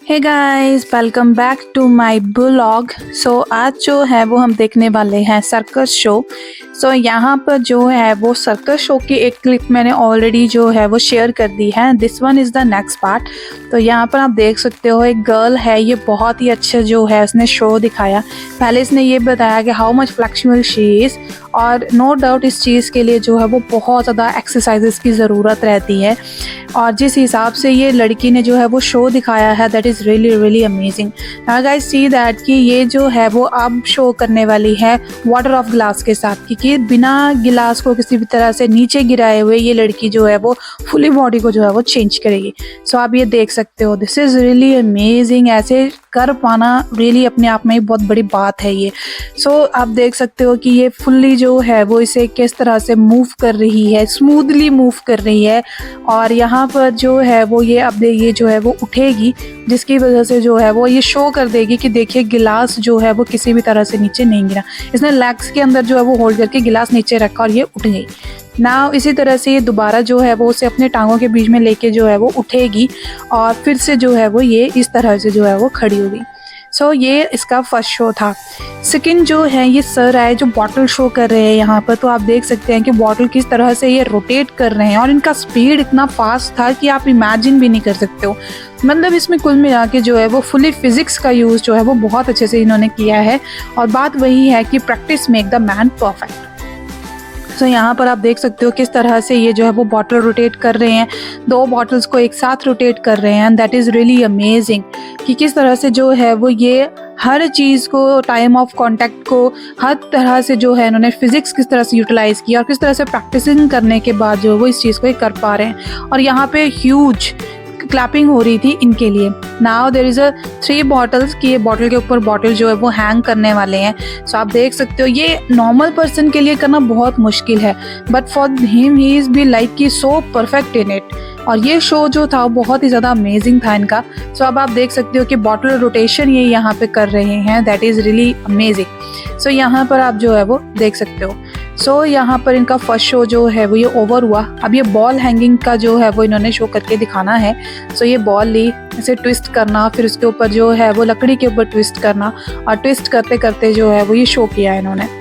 Hey guys, welcome back to my blog. आज जो है वो हम देखने वाले हैं सर्कस शो। यहाँ पर जो है वो सर्कस शो की एक क्लिप मैंने ऑलरेडी जो है वो शेयर कर दी है। This one is the next part. तो यहाँ पर आप देख सकते हो एक गर्ल है, ये बहुत ही अच्छा जो है उसने शो दिखाया। पहले इसने ये बताया कि how much flexible she is, और नो डाउट इस चीज़ के लिए जो है वो बहुत ज़्यादा एक्सरसाइजेस की ज़रूरत रहती है। और जिस हिसाब से ये लड़की ने जो है वो शो दिखाया है, that is really really amazing. Now guys see that कि ये जो है वो अब शो करने वाली है वाटर ऑफ ग्लास के साथ, क्योंकि बिना गिलास को किसी भी तरह से नीचे गिराए हुए ये लड़की जो है वो फुली बॉडी को जो है वो चेंज करेगी। आप ये देख सकते हो, दिस इज़ रियली अमेजिंग। ऐसे कर पाना रियली अपने आप में ही बहुत बड़ी बात है ये। आप देख सकते हो कि ये फुल्ली जो है वो इसे किस तरह से मूव कर रही है, स्मूथली मूव कर रही है। और यहाँ पर जो है वो ये जो है वो उठेगी, जिसकी वजह से जो है वो ये शो कर देगी कि देखिए गिलास जो है वो किसी भी तरह से नीचे नहीं गिरा। इसने लेग्स के अंदर जो है वो होल्ड करके गिलास नीचे रखा और ये उठ गई। नाउ इसी तरह से ये दोबारा जो है वो उसे अपने टांगों के बीच में लेके जो है वो उठेगी और फिर से जो है वो ये इस तरह से जो है वो खड़ी होगी। ये इसका फर्स्ट शो था। सेकंड जो है ये सर आए जो बॉटल शो कर रहे हैं यहाँ पर। तो आप देख सकते हैं कि बॉटल किस तरह से ये रोटेट कर रहे हैं और इनका स्पीड इतना फास्ट था कि आप इमेजिन भी नहीं कर सकते हो। मतलब इसमें कुल मिला के जो है वो फुली फिजिक्स का यूज़ जो है वो बहुत अच्छे से इन्होंने किया है। और बात वही है कि practice make the man perfect. यहाँ पर आप देख सकते हो किस तरह से ये जो है वो बॉटल रोटेट कर रहे हैं, दो बॉटल्स को एक साथ रोटेट कर रहे हैं। दैट इज़ रियली अमेजिंग कि किस तरह से जो है वो ये हर चीज़ को, टाइम ऑफ कांटेक्ट को हर तरह से जो है इन्होंने फिजिक्स किस तरह से यूटिलाइज़ किया और किस तरह से प्रैक्टिसिंग करने के बाद जो है वो इस चीज़ को ये कर पा रहे हैं। और यहाँ पे ह्यूज क्लैपिंग हो रही थी इनके लिए। नाउ देयर इज़ 3 बॉटल्स की ये बॉटल के ऊपर बॉटल जो है वो हैंग करने वाले हैं। आप देख सकते हो ये नॉर्मल पर्सन के लिए करना बहुत मुश्किल है, but for him he is be like की सो परफेक्ट इन इट। और ये शो जो था बहुत ही ज़्यादा अमेजिंग था इनका। अब आप देख सकते हो कि बॉटल रोटेशन ये यहाँ पे कर रहे हैं। That is really amazing. यहाँ पर आप जो है वो देख सकते हो। यहाँ पर इनका फर्स्ट शो जो है वो ये ओवर हुआ। अब ये बॉल हैंगिंग का जो है वो इन्होंने शो करके दिखाना है। ये बॉल ली, इसे ट्विस्ट करना, फिर उसके ऊपर जो है वो लकड़ी के ऊपर ट्विस्ट करना, और ट्विस्ट करते करते जो है वो ये शो किया है इन्होंने।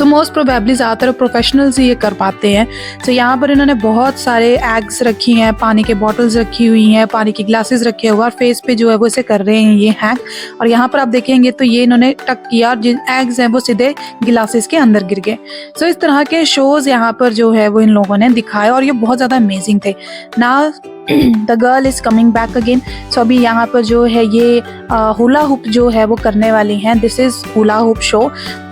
मोस्ट प्रोबेबली ज़्यादातर प्रोफेशनल्स ही ये कर पाते हैं। यहाँ पर इन्होंने बहुत सारे एग्स रखी हैं, पानी के बॉटल्स रखी हुई हैं, पानी की ग्लासेस रखे हुए और फेस पे जो है वो इसे कर रहे हैं ये हैंग। और यहाँ पर आप देखेंगे तो ये इन्होंने टक किया और जिन एग्स हैं वो सीधे गिलासेस के अंदर गिर गए। इस तरह के शोज़ यहाँ पर जो है वो इन लोगों ने दिखाए और ये बहुत ज़्यादा अमेजिंग थे ना। The girl is coming back again. अभी यहाँ पर जो है ये हुला हुप जो है वो करने वाली हैं। This is hula hoop show,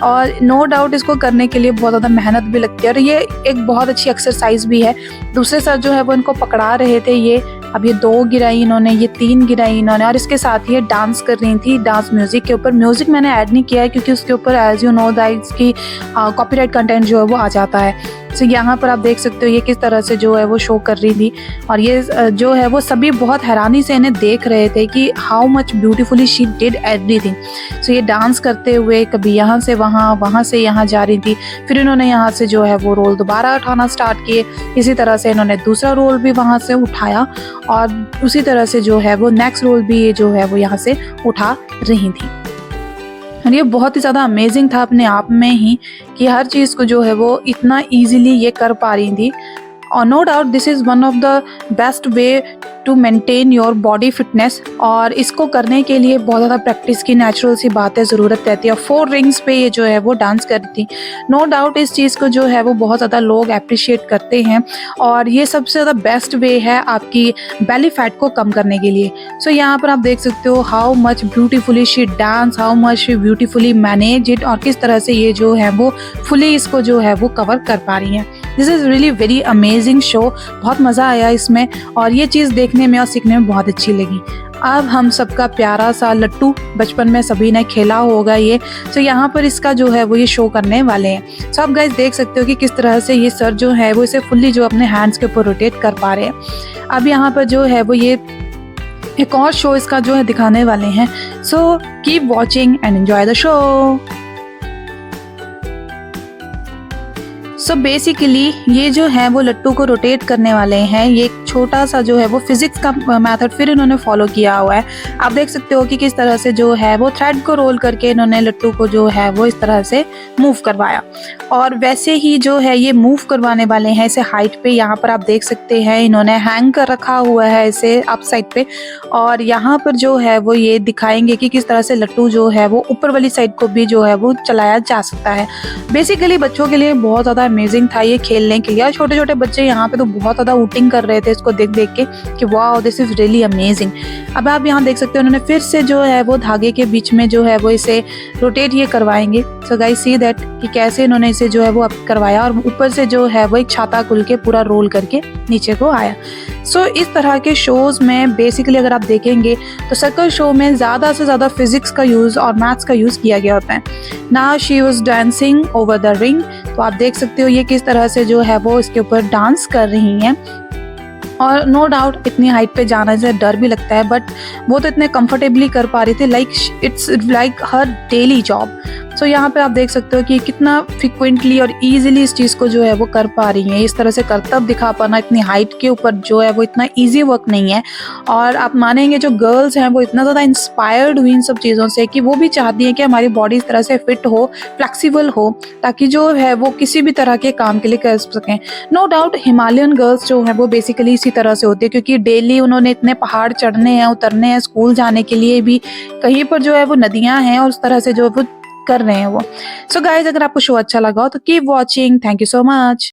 और नो डाउट इसको करने के लिए बहुत ज़्यादा मेहनत भी लगती है और ये एक बहुत अच्छी एक्सरसाइज भी है। दूसरे सर जो है वो इनको पकड़ा रहे थे। ये अब ये 2 गिराई इन्होंने, ये 3 गिराई इन्होंने, और इसके साथ ये डांस कर रही थी। डांस म्यूज़िक के ऊपर, म्यूज़िक मैंने ऐड नहीं किया है क्योंकि उसके ऊपर एज यू नो दैट इसकी कॉपीराइट कंटेंट जो है वो आ जाता है। यहाँ पर आप देख सकते हो ये किस तरह से जो है वो शो कर रही थी, और ये जो है वो सभी बहुत हैरानी से इन्हें देख रहे थे कि how much beautifully she did everything. ये डांस करते हुए कभी यहाँ से वहाँ, वहाँ से यहाँ जा रही थी। फिर इन्होंने यहाँ से जो है वो रोल दोबारा उठाना स्टार्ट किए। इसी तरह से इन्होंने दूसरा रोल भी वहाँ से उठाया और उसी तरह से जो है वो नेक्स्ट रोल भी ये जो है वो यहाँ से उठा रही थी। और ये बहुत ही ज़्यादा अमेजिंग था अपने आप में ही कि हर चीज़ को जो है वो इतना इजीली ये कर पा रही थी। और no doubt this is one of the best way to maintain your body fitness, और इसको करने के लिए बहुत ज़्यादा प्रैक्टिस की नेचुरल सी बात है, ज़रूरत रहती है। 4 रिंग्स पे ये जो है वो डांस कर रही थी। नो डाउट इस चीज़ को जो है वो बहुत ज़्यादा लोग अप्रिशिएट करते हैं, और ये सबसे ज़्यादा बेस्ट वे है आपकी बेली फैट को कम करने के लिए। यहाँ पर आप देख सकते हो how much beautifully she dance, how much she beautifully manage it, और किस तरह से ये जो है वो फुली इसको जो है वो कवर कर पा रही हैं। This is really very amazing show. बहुत मज़ा आया इसमें, और ये चीज़ देखने में और सीखने में बहुत अच्छी लगी। अब हम सबका प्यारा सा लट्टू, बचपन में सभी ने खेला होगा ये। यहाँ पर इसका जो है वो ये शो करने वाले हैं। आप गाइस देख सकते हो कि किस तरह से ये सर जो है वो इसे फुल्ली जो अपने हैंड्स के ऊपर रोटेट कर पा रहे हैं। अब यहाँ पर जो है वो ये एक और शो इसका जो है दिखाने वाले हैं। Keep watching and enjoy the show. Basically ये जो है वो लट्टू को रोटेट करने वाले हैं। ये एक छोटा सा जो है वो फिजिक्स का मेथड फिर इन्होंने फॉलो किया हुआ है। आप देख सकते हो कि किस तरह से जो है वो थ्रेड को रोल करके इन्होंने लट्टू को जो है वो इस तरह से मूव करवाया, और वैसे ही जो है ये मूव करवाने वाले हैं इसे हाइट पे। यहाँ पर आप देख सकते हैं इन्होंने हैंग कर रखा हुआ है इसे अप साइड पे, और यहाँ पर जो है वो ये दिखाएंगे कि किस तरह से लट्टू जो है वो ऊपर वाली साइड को भी जो है वो चलाया जा सकता है। बेसिकली बच्चों के लिए बहुत ज़्यादा अमेजिंग था ये खेलने के लिए, और छोटे छोटे बच्चे यहाँ पे तो बहुत ज़्यादा ऊटिंग कर रहे थे इसको देख देख के कि वाह दिस इज़ रियली अमेजिंग। अब आप यहाँ देख सकते हो उन्होंने फिर से जो है वो धागे के बीच में जो है वो इसे रोटेट ये करवाएंगे। सो गाइस सी दैट कि कैसे इन्होंने इसे जो है वो अप करवाया, और ऊपर से जो है वो एक छाता खुल के पूरा रोल करके नीचे को आया। सो इस तरह के शोज़ में बेसिकली अगर आप देखेंगे तो सर्कस शो में ज़्यादा से ज़्यादा फिजिक्स का यूज़ और मैथ्स का यूज़ किया गया होता है। Now she was dancing over the ring, तो आप देख सकते हो ये किस तरह से जो है वो इसके ऊपर डांस कर रही हैं। और नो डाउट इतनी हाइट पे जाने से डर भी लगता है, बट वो तो इतने कंफर्टेबली कर पा रही थी, like it's like her daily job. So यहाँ पे आप देख सकते हो कि कितना फ्रिक्वेंटली और इजीली इस चीज़ को जो है वो कर पा रही हैं। इस तरह से करतब दिखा पाना इतनी हाइट के ऊपर जो है वो इतना इजी वर्क नहीं है। और आप मानेंगे जो गर्ल्स हैं वो इतना ज़्यादा इंस्पायर्ड हुई इन सब चीज़ों से कि वो भी चाहती हैं कि हमारी बॉडी इस तरह से फिट हो, फ्लेक्सिबल हो, ताकि जो है वो किसी भी तरह के काम के लिए कर सकें। नो डाउट हिमालयन गर्ल्स जो हैं वो बेसिकली इसी तरह से होती है, क्योंकि डेली उन्होंने इतने पहाड़ चढ़ने हैं, उतरने हैं, स्कूल जाने के लिए भी कहीं पर जो है वो नदियाँ हैं और उस तरह से जो वो कर रहे हैं वो। सो गाइज अगर आपको शो अच्छा लगा हो तो keep watching. Thank you so much.